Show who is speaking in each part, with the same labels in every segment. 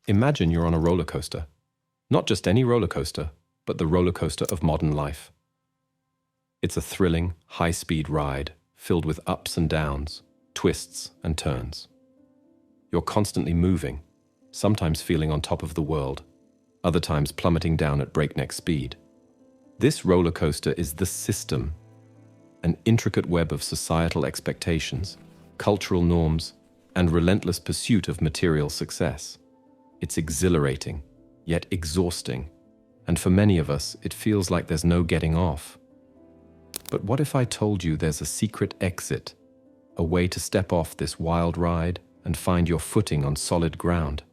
Speaker 1: Imagine you're on a roller coaster. Not just any roller coaster, but the roller coaster of modern life. It's a thrilling, high-speed ride filled with ups and downs, twists and turns. You're constantly moving, sometimes feeling on top of the world, other times plummeting down at breakneck speed. This roller coaster is the system, an intricate web of societal expectations, cultural norms, and relentless pursuit of material success. It's exhilarating, yet exhausting, and for many of us, it feels like there's no getting off. But what if I told you there's a secret exit, a way to step off this wild ride and find your footing on solid ground?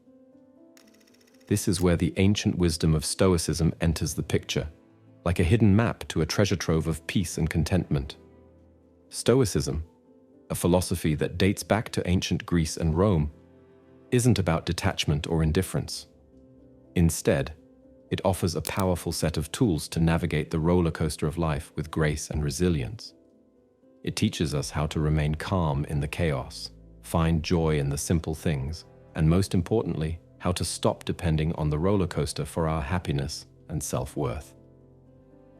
Speaker 1: This is where the ancient wisdom of Stoicism enters the picture, like a hidden map to a treasure trove of peace and contentment. Stoicism, a philosophy that dates back to ancient Greece and Rome, isn't about detachment or indifference. Instead, it offers a powerful set of tools to navigate the roller coaster of life with grace and resilience. It teaches us how to remain calm in the chaos, find joy in the simple things, and most importantly, how to stop depending on the roller coaster for our happiness and self-worth.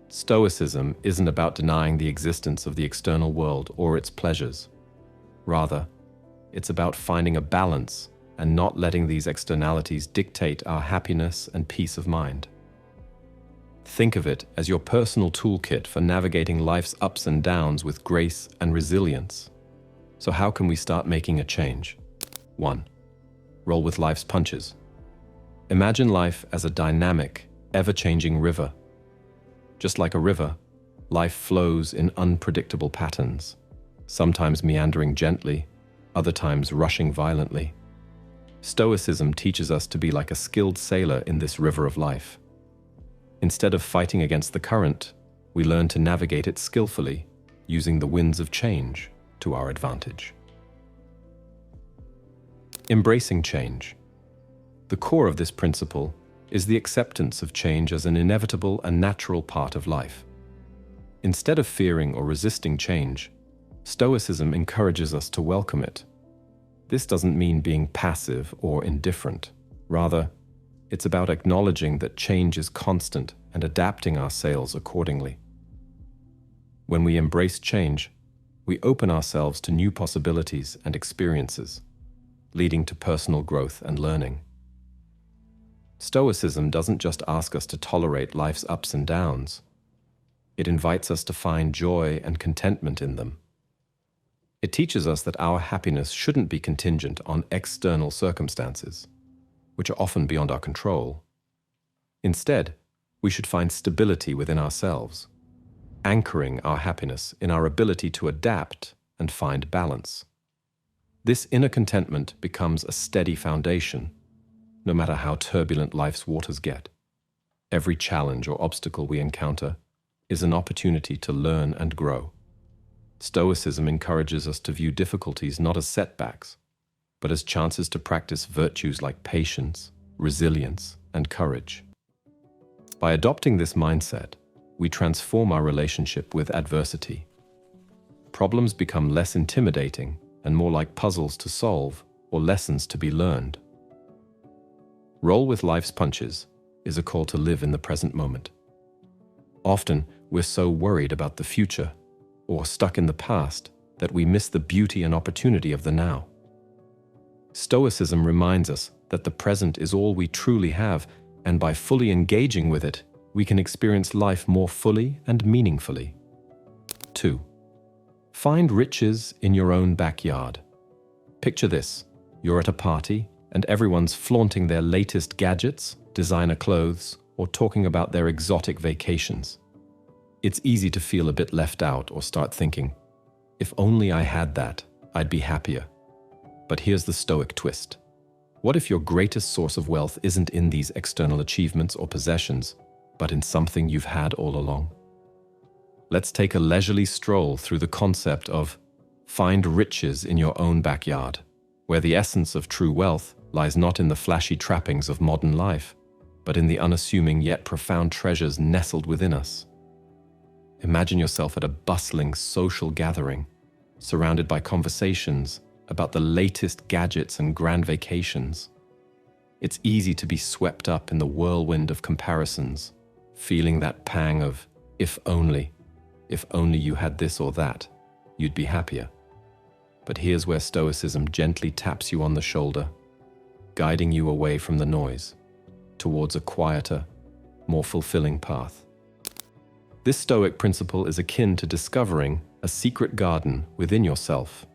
Speaker 1: Stoicism isn't about denying the existence of the external world or its pleasures. Rather, it's about finding a balance and not letting these externalities dictate our happiness and peace of mind. Think of it as your personal toolkit for navigating life's ups and downs with grace and resilience. So how can we start making a change? 1. Roll with life's punches. Imagine life as a dynamic, ever-changing river. Just like a river, life flows in unpredictable patterns, sometimes meandering gently, other times rushing violently. Stoicism teaches us to be like a skilled sailor in this river of life. Instead of fighting against the current, we learn to navigate it skillfully, using the winds of change to our advantage. Embracing change. The core of this principle is the acceptance of change as an inevitable and natural part of life. Instead of fearing or resisting change, Stoicism encourages us to welcome it. This doesn't mean being passive or indifferent. Rather, it's about acknowledging that change is constant and adapting our sails accordingly. When we embrace change, we open ourselves to new possibilities and experiences, leading to personal growth and learning. Stoicism doesn't just ask us to tolerate life's ups and downs. It invites us to find joy and contentment in them. It teaches us that our happiness shouldn't be contingent on external circumstances, which are often beyond our control. Instead, we should find stability within ourselves, anchoring our happiness in our ability to adapt and find balance. This inner contentment becomes a steady foundation, no matter how turbulent life's waters get. Every challenge or obstacle we encounter is an opportunity to learn and grow. Stoicism encourages us to view difficulties not as setbacks, but as chances to practice virtues like patience, resilience, and courage. By adopting this mindset, we transform our relationship with adversity. Problems become less intimidating and more like puzzles to solve or lessons to be learned. Roll with life's punches is a call to live in the present moment. Often, we're so worried about the future or stuck in the past that we miss the beauty and opportunity of the now. Stoicism reminds us that the present is all we truly have, and by fully engaging with it, we can experience life more fully and meaningfully. 2. Find riches in your own backyard. Picture this: you're at a party, and everyone's flaunting their latest gadgets, designer clothes, or talking about their exotic vacations. It's easy to feel a bit left out or start thinking, if only I had that, I'd be happier. But here's the Stoic twist. What if your greatest source of wealth isn't in these external achievements or possessions, but in something you've had all along? Let's take a leisurely stroll through the concept of find riches in your own backyard, where the essence of true wealth lies not in the flashy trappings of modern life, but in the unassuming yet profound treasures nestled within us. Imagine yourself at a bustling social gathering, surrounded by conversations about the latest gadgets and grand vacations. It's easy to be swept up in the whirlwind of comparisons, feeling that pang of, if only you had this or that, you'd be happier. But here's where Stoicism gently taps you on the shoulder, guiding you away from the noise, towards a quieter, more fulfilling path. This Stoic principle is akin to discovering a secret garden within yourself,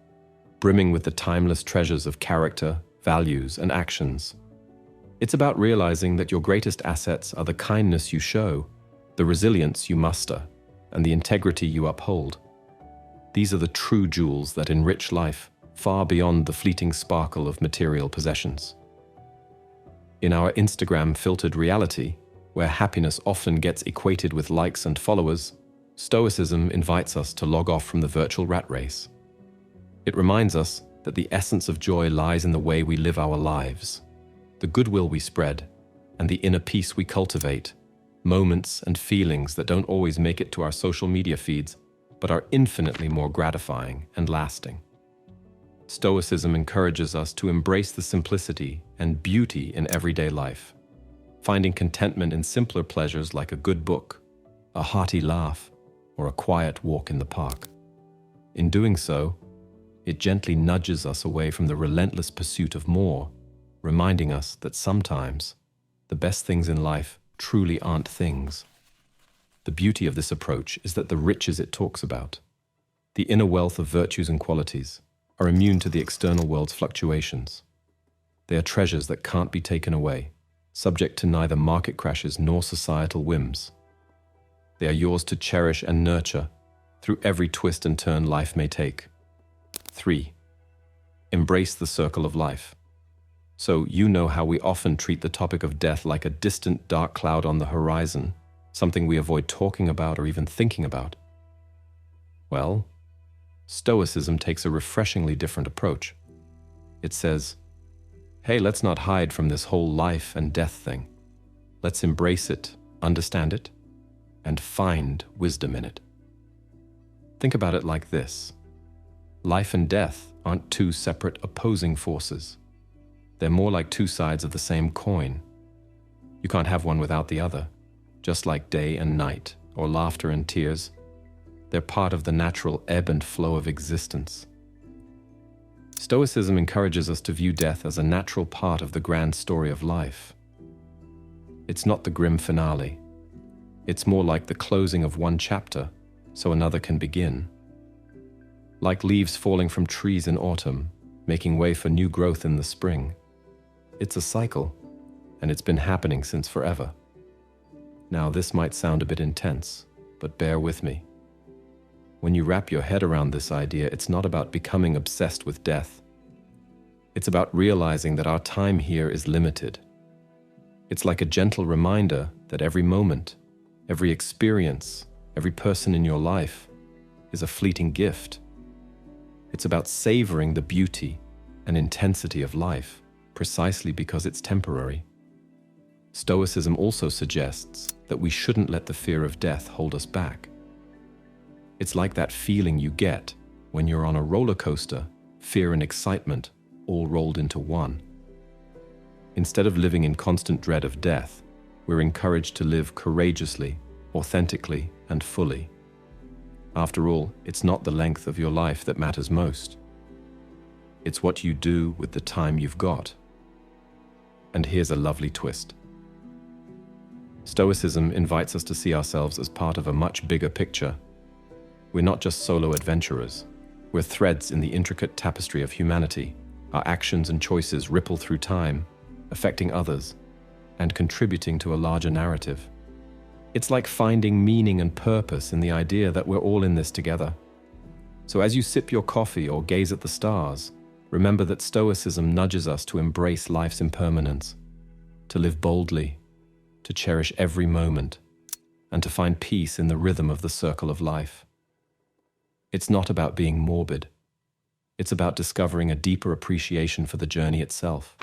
Speaker 1: brimming with the timeless treasures of character, values, and actions. It's about realizing that your greatest assets are the kindness you show, the resilience you muster, and the integrity you uphold. These are the true jewels that enrich life far beyond the fleeting sparkle of material possessions. In our Instagram-filtered reality, where happiness often gets equated with likes and followers, Stoicism invites us to log off from the virtual rat race. It reminds us that the essence of joy lies in the way we live our lives, the goodwill we spread, and the inner peace we cultivate, moments and feelings that don't always make it to our social media feeds, but are infinitely more gratifying and lasting. Stoicism encourages us to embrace the simplicity and beauty in everyday life, finding contentment in simpler pleasures like a good book, a hearty laugh, or a quiet walk in the park. In doing so, it gently nudges us away from the relentless pursuit of more, reminding us that sometimes the best things in life truly aren't things. The beauty of this approach is that the riches it talks about, the inner wealth of virtues and qualities, are immune to the external world's fluctuations. They are treasures that can't be taken away, subject to neither market crashes nor societal whims. They are yours to cherish and nurture through every twist and turn life may take. 3. Embrace the circle of life. So you know how we often treat the topic of death like a distant dark cloud on the horizon, something we avoid talking about or even thinking about. Well, Stoicism takes a refreshingly different approach. It says, hey, let's not hide from this whole life and death thing. Let's embrace it, understand it, and find wisdom in it. Think about it like this. Life and death aren't two separate opposing forces. They're more like two sides of the same coin. You can't have one without the other. Just like day and night, or laughter and tears, they're part of the natural ebb and flow of existence. Stoicism encourages us to view death as a natural part of the grand story of life. It's not the grim finale. It's more like the closing of one chapter, so another can begin. Like leaves falling from trees in autumn, making way for new growth in the spring. It's a cycle, and it's been happening since forever. Now, this might sound a bit intense, but bear with me. When you wrap your head around this idea, it's not about becoming obsessed with death. It's about realizing that our time here is limited. It's like a gentle reminder that every moment, every experience, every person in your life is a fleeting gift. It's about savoring the beauty and intensity of life, precisely because it's temporary. Stoicism also suggests that we shouldn't let the fear of death hold us back. It's like that feeling you get when you're on a roller coaster, fear and excitement all rolled into one. Instead of living in constant dread of death, we're encouraged to live courageously, authentically, and fully. After all, it's not the length of your life that matters most. It's what you do with the time you've got. And here's a lovely twist. Stoicism invites us to see ourselves as part of a much bigger picture. We're not just solo adventurers. We're threads in the intricate tapestry of humanity. Our actions and choices ripple through time, affecting others, and contributing to a larger narrative. It's like finding meaning and purpose in the idea that we're all in this together. So as you sip your coffee or gaze at the stars, remember that Stoicism nudges us to embrace life's impermanence, to live boldly, to cherish every moment, and to find peace in the rhythm of the circle of life. It's not about being morbid. It's about discovering a deeper appreciation for the journey itself.